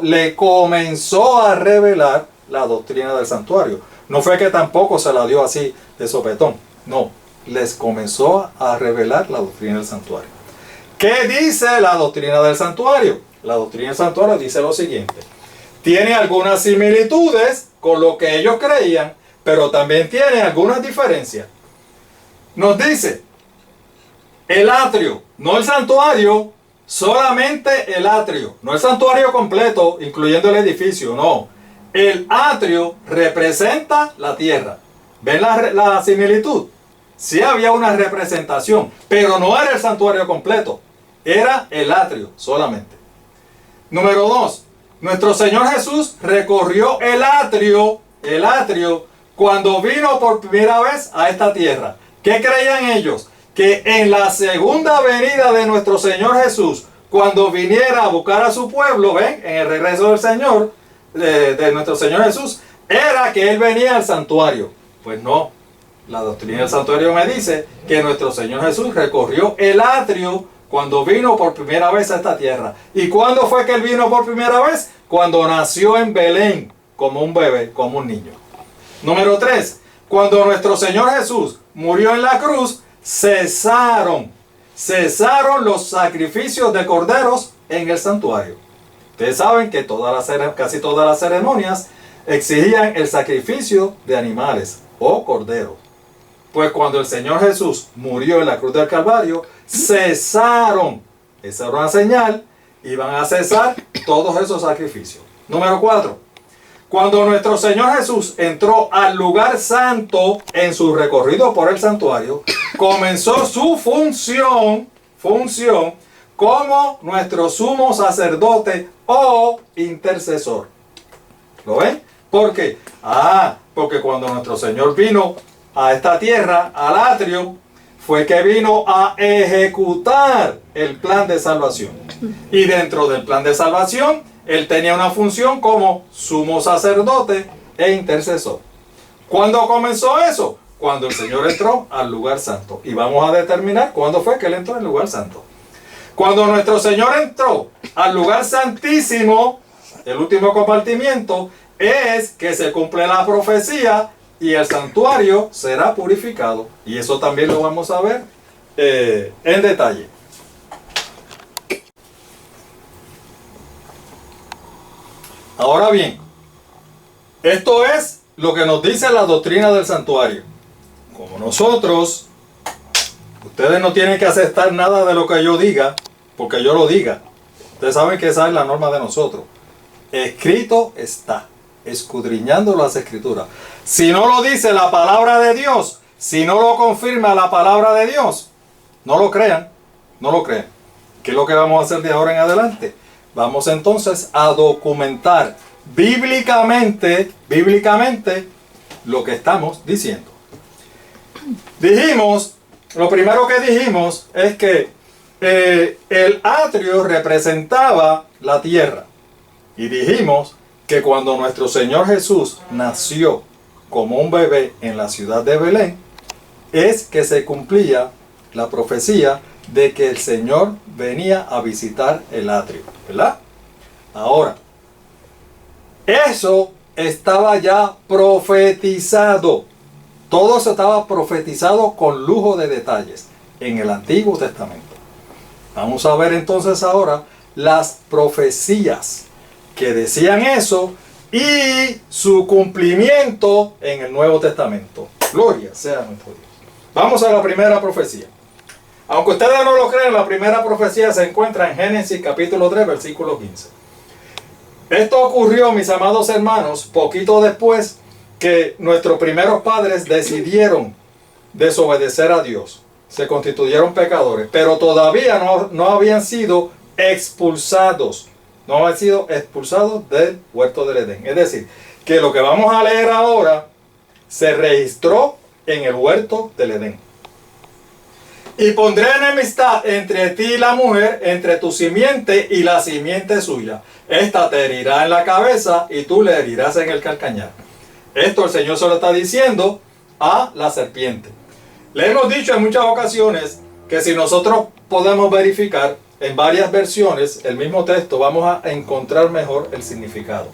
le comenzó a revelar la doctrina del santuario. No fue que tampoco se la dio así de sopetón. No, les comenzó a revelar la doctrina del santuario. ¿Qué dice la doctrina del santuario? La doctrina del santuario dice lo siguiente. Tiene algunas similitudes con lo que ellos creían, pero también tiene algunas diferencias. Nos dice, el atrio, no el santuario, solamente el atrio, no el santuario completo, incluyendo el edificio, no. El atrio representa la tierra. ¿Ven la similitud? Sí había una representación, pero no era el santuario completo, era el atrio solamente. Número 2, nuestro Señor Jesús recorrió el atrio cuando vino por primera vez a esta tierra. ¿Qué creían ellos? Que en la segunda venida de nuestro Señor Jesús, cuando viniera a buscar a su pueblo, ven, en el regreso del Señor, de nuestro Señor Jesús, era que Él venía al santuario. Pues no, la doctrina del santuario me dice que nuestro Señor Jesús recorrió el atrio cuando vino por primera vez a esta tierra. ¿Y cuándo fue que Él vino por primera vez? Cuando nació en Belén, como un bebé, como un niño. Número 3, cuando nuestro Señor Jesús murió en la cruz, cesaron los sacrificios de corderos en el santuario. Ustedes saben que casi todas las ceremonias exigían el sacrificio de animales o corderos. Pues cuando el Señor Jesús murió en la cruz del Calvario, cesaron. Esa era una señal, iban a cesar todos esos sacrificios. Número 4. Cuando nuestro Señor Jesús entró al lugar santo en su recorrido por el santuario, comenzó su función como nuestro sumo sacerdote o intercesor. ¿Lo ven? ¿Por qué? Porque cuando nuestro Señor vino a esta tierra, al atrio, fue que vino a ejecutar el plan de salvación. Y dentro del plan de salvación, Él tenía una función como sumo sacerdote e intercesor. ¿Cuándo comenzó eso? Cuando el Señor entró al lugar santo. Y vamos a determinar cuándo fue que Él entró al lugar santo. Cuando nuestro Señor entró al lugar santísimo, el último compartimiento, es que se cumple la profecía y el santuario será purificado. Y eso también lo vamos a ver en detalle. Ahora bien, esto es lo que nos dice la doctrina del santuario. Como nosotros, ustedes no tienen que aceptar nada de lo que yo diga, porque yo lo diga. Ustedes saben que esa es la norma de nosotros. Escrito está, escudriñando las escrituras. Si no lo dice la palabra de Dios, si no lo confirma la palabra de Dios, no lo crean, no lo crean. ¿Qué es lo que vamos a hacer de ahora en adelante? Vamos entonces a documentar bíblicamente lo que estamos diciendo. Lo primero que dijimos es que el atrio representaba la tierra. Y dijimos que cuando nuestro Señor Jesús nació como un bebé en la ciudad de Belén, es que se cumplía la profecía de que el Señor venía a visitar el atrio, ¿verdad? Ahora, eso estaba ya profetizado. Todo eso estaba profetizado con lujo de detalles en el Antiguo Testamento. Vamos a ver entonces ahora las profecías que decían eso y su cumplimiento en el Nuevo Testamento. Gloria sea nuestro Dios. Vamos a la primera profecía. Aunque ustedes no lo crean, la primera profecía se encuentra en Génesis capítulo 3, versículo 15. Esto ocurrió, mis amados hermanos, poquito después que nuestros primeros padres decidieron desobedecer a Dios. Se constituyeron pecadores, pero todavía no habían sido expulsados. No habían sido expulsados del huerto del Edén. Es decir, que lo que vamos a leer ahora se registró en el huerto del Edén. Y pondré enemistad entre ti y la mujer, entre tu simiente y la simiente suya. Esta te herirá en la cabeza y tú le herirás en el calcañar. Esto el Señor se lo está diciendo a la serpiente. Le hemos dicho en muchas ocasiones que si nosotros podemos verificar en varias versiones el mismo texto, vamos a encontrar mejor el significado.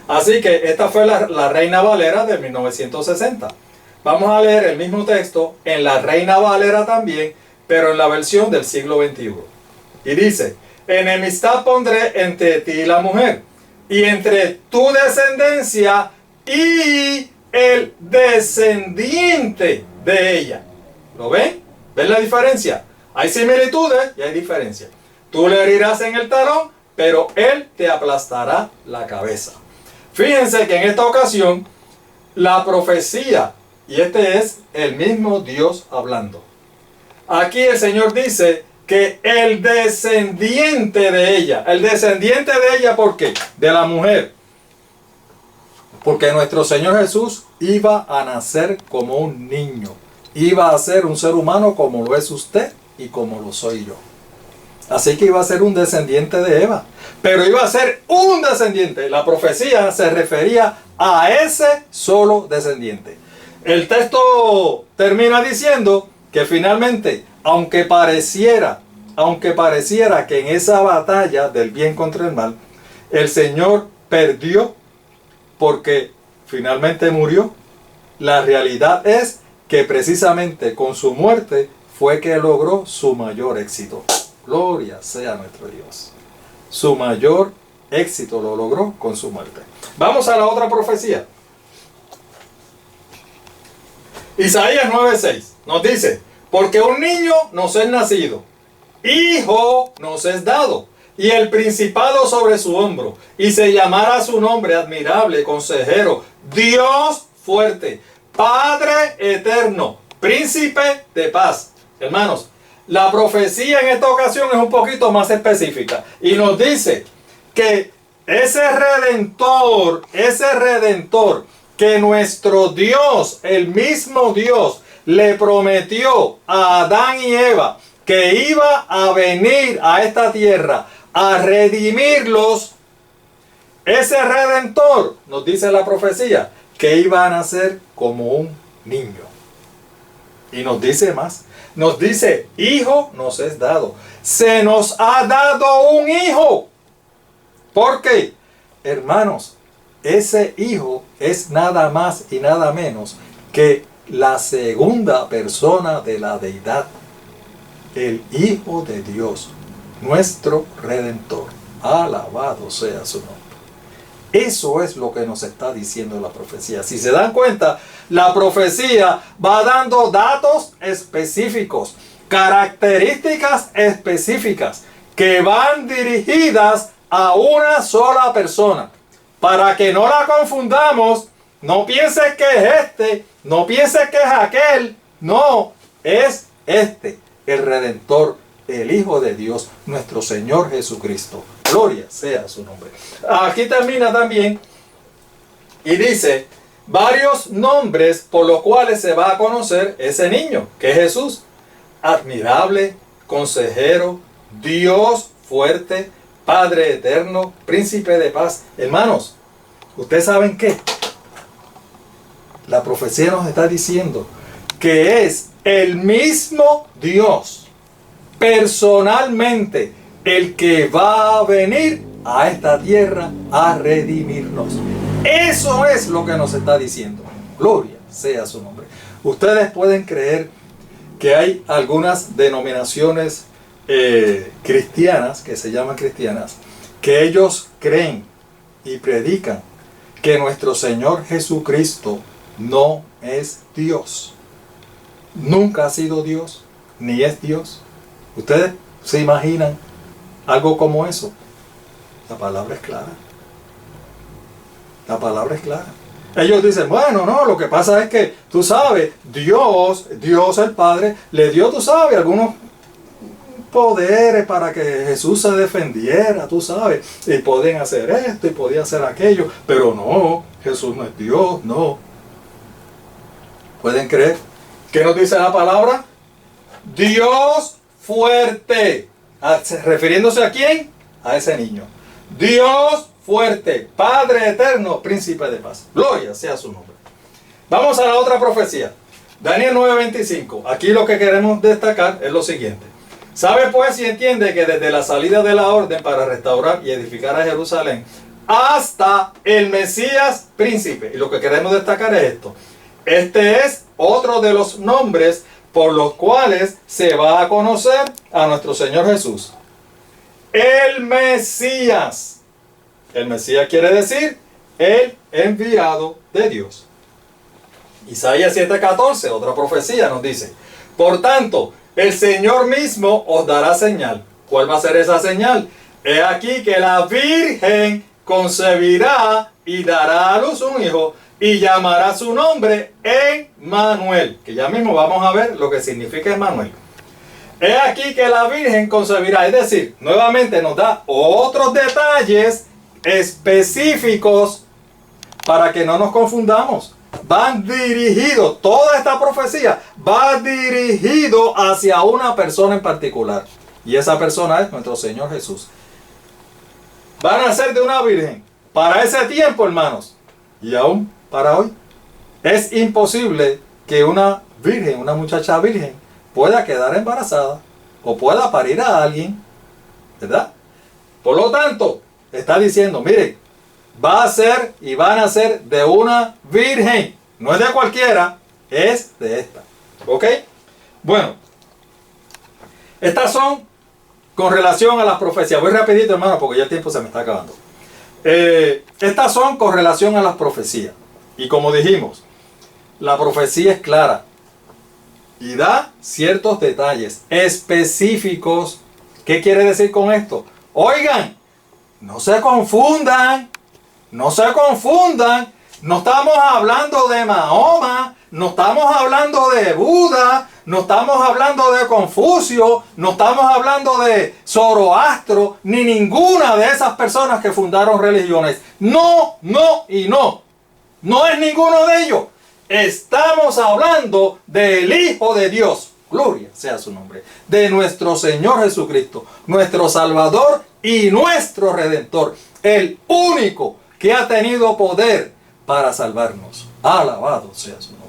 Así que esta fue la Reina Valera de 1960. Vamos a leer el mismo texto en la Reina Valera también, pero en la versión del siglo XXI. Y dice: enemistad pondré entre ti y la mujer, y entre tu descendencia y el descendiente de ella. ¿Lo ven? ¿Ven la diferencia? Hay similitudes y hay diferencias. Tú le herirás en el talón, pero él te aplastará la cabeza. Fíjense que en esta ocasión la profecía, y este es el mismo Dios hablando. Aquí el Señor dice que el descendiente de ella, ¿por qué? De la mujer. Porque nuestro Señor Jesús iba a nacer como un niño. Iba a ser un ser humano como lo es usted y como lo soy yo. Así que iba a ser un descendiente de Eva. Pero iba a ser un descendiente. La profecía se refería a ese solo descendiente. El texto termina diciendo que finalmente, aunque pareciera que en esa batalla del bien contra el mal, el Señor perdió porque finalmente murió, la realidad es que precisamente con su muerte fue que logró su mayor éxito. Gloria sea nuestro Dios. Su mayor éxito lo logró con su muerte. Vamos a la otra profecía. Isaías 9:6 nos dice: porque un niño nos es nacido, hijo nos es dado, y el principado sobre su hombro, y se llamará su nombre admirable, consejero, Dios fuerte, Padre eterno, príncipe de paz. Hermanos, la profecía en esta ocasión es un poquito más específica y nos dice que ese redentor que nuestro Dios, el mismo Dios, le prometió a Adán y Eva que iba a venir a esta tierra a redimirlos, ese redentor, nos dice la profecía, que iba a nacer como un niño. Y nos dice más, nos dice: hijo nos es dado. Se nos ha dado un hijo. ¿Por qué? Hermanos, ese hijo es nada más y nada menos que la segunda persona de la deidad, el Hijo de Dios, nuestro Redentor. Alabado sea su nombre. Eso es lo que nos está diciendo la profecía. Si se dan cuenta, la profecía va dando datos específicos, características específicas que van dirigidas a una sola persona. Para que no la confundamos, no pienses que es este, no pienses que es aquel, no, es este, el Redentor, el Hijo de Dios, nuestro Señor Jesucristo. Gloria sea su nombre. Aquí termina también y dice varios nombres por los cuales se va a conocer ese niño, que es Jesús. Admirable, consejero, Dios fuerte, Padre eterno, príncipe de paz. Hermanos, ¿ustedes saben qué? La profecía nos está diciendo que es el mismo Dios, personalmente, el que va a venir a esta tierra a redimirnos. Eso es lo que nos está diciendo. Gloria sea su nombre. Ustedes pueden creer que hay algunas denominaciones cristianas, que se llaman cristianas, que ellos creen y predican que nuestro Señor Jesucristo no es Dios. Nunca ha sido Dios, ni es Dios. ¿Ustedes se imaginan algo como eso? La palabra es clara. La palabra es clara. Ellos dicen, bueno, no, lo que pasa es que, tú sabes, Dios el Padre, le dio, tú sabes, algunos poderes para que Jesús se defendiera, tú sabes, y podían hacer esto y podían hacer aquello, pero no, Jesús no es Dios, no. ¿Pueden creer? ¿Qué nos dice la palabra? Dios fuerte. ¿Refiriéndose a quién? A ese niño. Dios fuerte, Padre eterno, príncipe de paz. Gloria sea su nombre. Vamos a la otra profecía. Daniel 9:25. Aquí lo que queremos destacar es lo siguiente. Sabe pues y entiende que desde la salida de la orden para restaurar y edificar a Jerusalén hasta el Mesías príncipe. Y lo que queremos destacar es esto. Este es otro de los nombres por los cuales se va a conocer a nuestro Señor Jesús. El Mesías. El Mesías quiere decir el enviado de Dios. Isaías 7:14, otra profecía nos dice: por tanto, el Señor mismo os dará señal. ¿Cuál va a ser esa señal? He aquí que la Virgen concebirá y dará a luz un hijo y llamará su nombre Emmanuel. Que ya mismo vamos a ver lo que significa Emmanuel. He aquí que la Virgen concebirá. Es decir, nuevamente nos da otros detalles específicos para que no nos confundamos. Van dirigidos, toda esta profecía va dirigido hacia una persona en particular. Y esa persona es nuestro Señor Jesús. Van a ser de una virgen. Para ese tiempo, hermanos, y aún para hoy, es imposible que una virgen, una muchacha virgen, pueda quedar embarazada o pueda parir a alguien, ¿verdad? Por lo tanto, está diciendo, miren, va a ser y van a ser de una virgen. No es de cualquiera, es de esta. ¿Ok? Bueno, estas son con relación a las profecías. Voy rapidito, hermano, porque ya el tiempo se me está acabando. Estas son con relación a las profecías. Y como dijimos, la profecía es clara y da ciertos detalles específicos. ¿Qué quiere decir con esto? Oigan, no se confundan. No se confundan. No estamos hablando de Mahoma, no estamos hablando de Buda, no estamos hablando de Confucio, no estamos hablando de Zoroastro, ni ninguna de esas personas que fundaron religiones. No, no y no. No es ninguno de ellos. Estamos hablando del Hijo de Dios. Gloria sea su nombre. De nuestro Señor Jesucristo, nuestro Salvador y nuestro Redentor. El único que ha tenido poder para salvarnos. Alabado sea su nombre.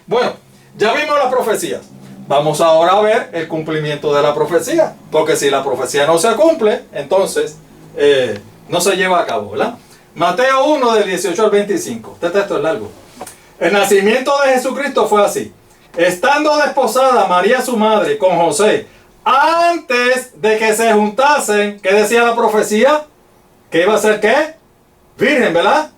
Bueno, ya vimos las profecías. Vamos ahora a ver el cumplimiento de la profecía. Porque si la profecía no se cumple, entonces no se lleva a cabo, ¿verdad? Mateo 1 del 18 al 25. Este texto es largo. El nacimiento de Jesucristo fue así. Estando desposada María su madre con José, antes de que se juntasen, ¿qué decía la profecía? ¿Que iba a ser qué? Virgen, ¿verdad?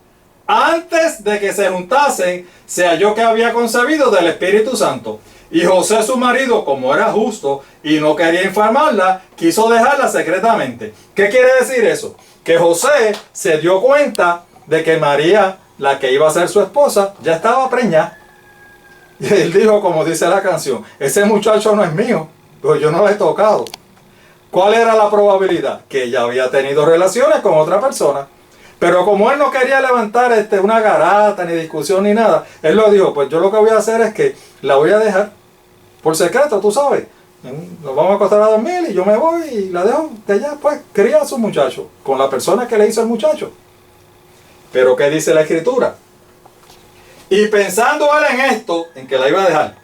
Antes de que se juntasen, se halló que había concebido del Espíritu Santo. Y José su marido, como era justo y no quería infamarla, quiso dejarla secretamente. ¿Qué quiere decir eso? Que José se dio cuenta de que María, la que iba a ser su esposa, ya estaba preñada. Y él dijo, como dice la canción, ese muchacho no es mío, pues yo no lo he tocado. ¿Cuál era la probabilidad? Que ella había tenido relaciones con otra persona. Pero como él no quería levantar una garata, ni discusión, ni nada, él lo dijo, pues yo lo que voy a hacer es que la voy a dejar por secreto, tú sabes. Nos vamos a acostar a dormir y yo me voy y la dejo que ella pues cría a su muchacho, con la persona que le hizo el muchacho. Pero ¿qué dice la Escritura? Y pensando él en esto, en que la iba a dejar,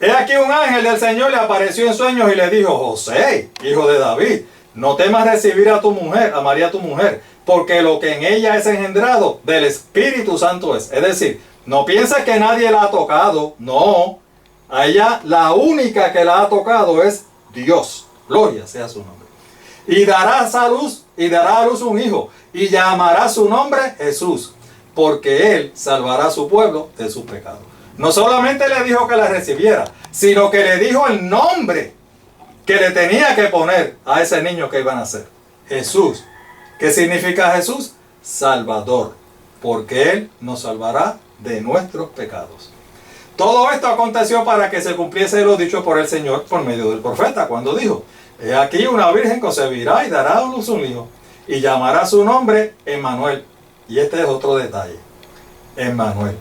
he aquí un ángel del Señor le apareció en sueños y le dijo, José, hijo de David, no temas recibir a tu mujer, a María tu mujer, porque lo que en ella es engendrado del Espíritu Santo es. Es decir, no pienses que nadie la ha tocado. No. A ella la única que la ha tocado es Dios. Gloria sea su nombre. Y dará a luz un hijo. Y llamará su nombre Jesús. Porque él salvará a su pueblo de sus pecados. No solamente le dijo que la recibiera, sino que le dijo el nombre que le tenía que poner a ese niño que iba a nacer. Jesús. ¿Qué significa Jesús? Salvador, porque Él nos salvará de nuestros pecados. Todo esto aconteció para que se cumpliese lo dicho por el Señor por medio del profeta, cuando dijo, he aquí una virgen concebirá y dará a luz un hijo, y llamará su nombre Emmanuel. Y este es otro detalle. Emmanuel.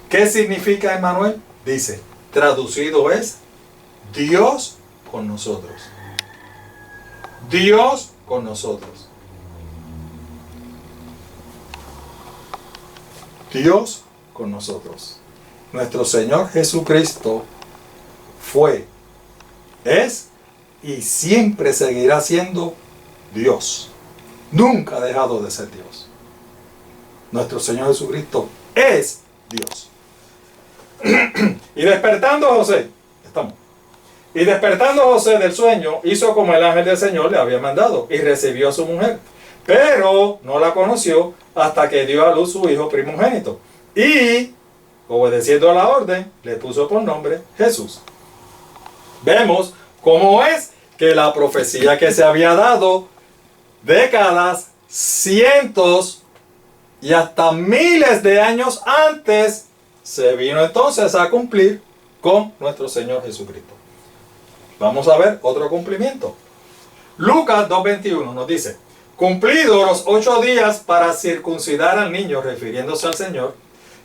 ¿Qué significa Emmanuel? Dice, traducido es Dios con nosotros. Dios con nosotros. Dios con nosotros. Nuestro Señor Jesucristo fue, es y siempre seguirá siendo Dios. Nunca ha dejado de ser Dios. Nuestro Señor Jesucristo es Dios. Y despertando José, estamos. Y despertando José del sueño, hizo como el ángel del Señor le había mandado y recibió a su mujer. Pero no la conoció hasta que dio a luz su hijo primogénito. Y, obedeciendo a la orden, le puso por nombre Jesús. Vemos cómo es que la profecía que se había dado décadas, cientos y hasta miles de años antes se vino entonces a cumplir con nuestro Señor Jesucristo. Vamos a ver otro cumplimiento. Lucas 2:21 nos dice: cumplidos los 8 días para circuncidar al niño, refiriéndose al Señor,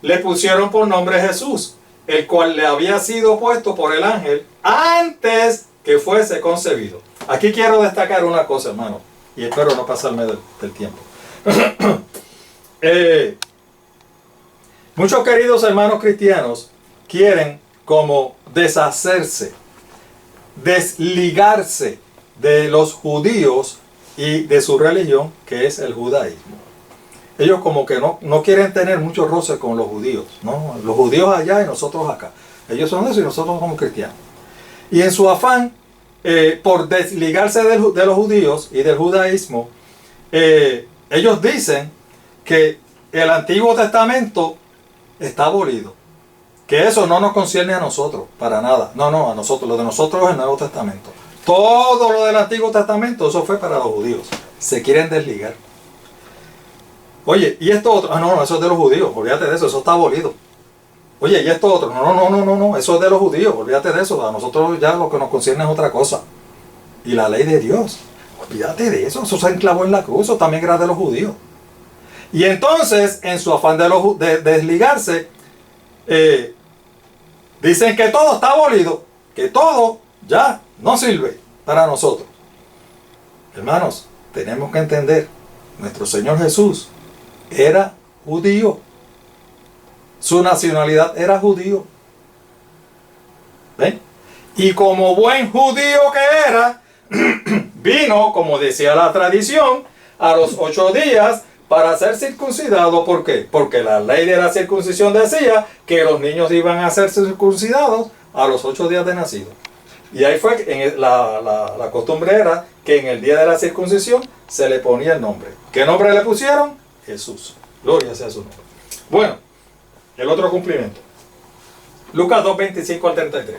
le pusieron por nombre Jesús, el cual le había sido puesto por el ángel antes que fuese concebido. Aquí quiero destacar una cosa, hermano, y espero no pasarme del tiempo. Muchos queridos hermanos cristianos quieren como deshacerse, desligarse de los judíos y de su religión, que es el judaísmo. Ellos como que no quieren tener mucho roce con los judíos, ¿no? Los judíos allá y nosotros acá. Ellos son eso y nosotros somos cristianos. Y en su afán por desligarse de los judíos y del judaísmo, ellos dicen que el Antiguo Testamento está abolido. Que eso no nos concierne a nosotros, para nada. No, a nosotros. Lo de nosotros es el Nuevo Testamento. Todo lo del Antiguo Testamento, eso fue para los judíos. Se quieren desligar. Oye, ¿y esto otro? No, eso es de los judíos. Olvídate de eso, eso está abolido. Oye, ¿y esto otro? No, eso es de los judíos. Olvídate de eso. A nosotros ya lo que nos concierne es otra cosa. Y la ley de Dios. Olvídate de eso. Eso se enclavó en la cruz. Eso también era de los judíos. Y entonces, en su afán de desligarse, dicen que todo está abolido, que todo ya no sirve para nosotros. Hermanos, tenemos que entender, nuestro Señor Jesús era judío. Su nacionalidad era judío. ¿Ven? Y como buen judío que era, vino, como decía la tradición, a los 8 días para ser circuncidado. ¿Por qué? Porque la ley de la circuncisión decía que los niños iban a ser circuncidados a los 8 días de nacido. Y ahí fue que la costumbre era que en el día de la circuncisión se le ponía el nombre. ¿Qué nombre le pusieron? Jesús. Gloria sea su nombre. Bueno, el otro cumplimiento. Lucas 2:25 al 33.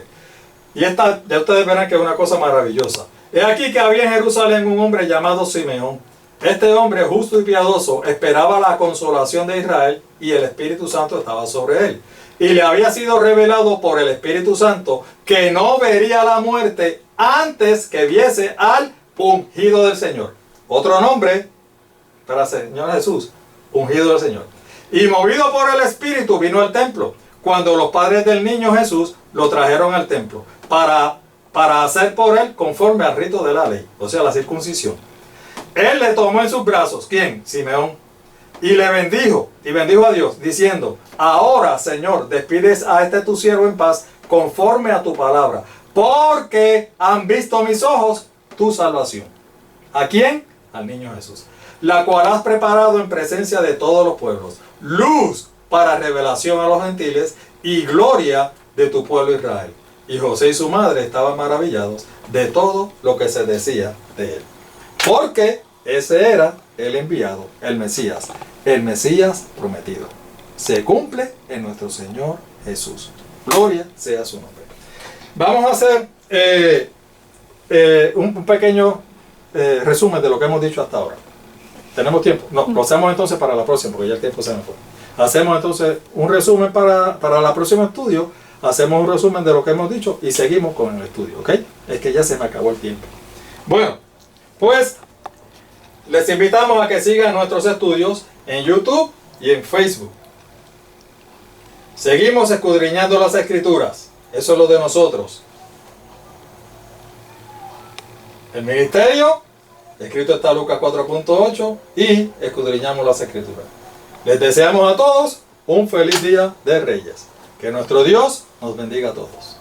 Y esta, ya ustedes verán que es una cosa maravillosa. He aquí que había en Jerusalén un hombre llamado Simeón. Este hombre justo y piadoso esperaba la consolación de Israel y el Espíritu Santo estaba sobre él. Y le había sido revelado por el Espíritu Santo que no vería la muerte antes que viese al ungido del Señor. Otro nombre para el Señor Jesús, ungido del Señor. Y movido por el Espíritu vino al templo, cuando los padres del niño Jesús lo trajeron al templo para hacer por él conforme al rito de la ley, o sea, la circuncisión. Él le tomó en sus brazos, ¿quién? Simeón. Y le bendijo, y bendijo a Dios, diciendo: ahora, Señor, despides a este tu siervo en paz, conforme a tu palabra, porque han visto mis ojos tu salvación. ¿A quién? Al niño Jesús, la cual has preparado en presencia de todos los pueblos, luz para revelación a los gentiles y gloria de tu pueblo Israel. Y José y su madre estaban maravillados de todo lo que se decía de él. Porque ese era el enviado, el Mesías prometido. Se cumple en nuestro Señor Jesús. Gloria sea su nombre. Vamos a hacer un pequeño resumen de lo que hemos dicho hasta ahora. ¿Tenemos tiempo? No, lo hacemos entonces para la próxima, porque ya el tiempo se me fue. Hacemos entonces un resumen para el próximo estudio. Hacemos un resumen de lo que hemos dicho y seguimos con el estudio, ¿ok? Es que ya se me acabó el tiempo. Bueno, pues les invitamos a que sigan nuestros estudios en YouTube y en Facebook. Seguimos escudriñando las Escrituras. Eso es lo de nosotros. el ministerio, escrito está Lucas 4.8, y escudriñamos las Escrituras. Les deseamos a todos un feliz día de Reyes. Que nuestro Dios nos bendiga a todos.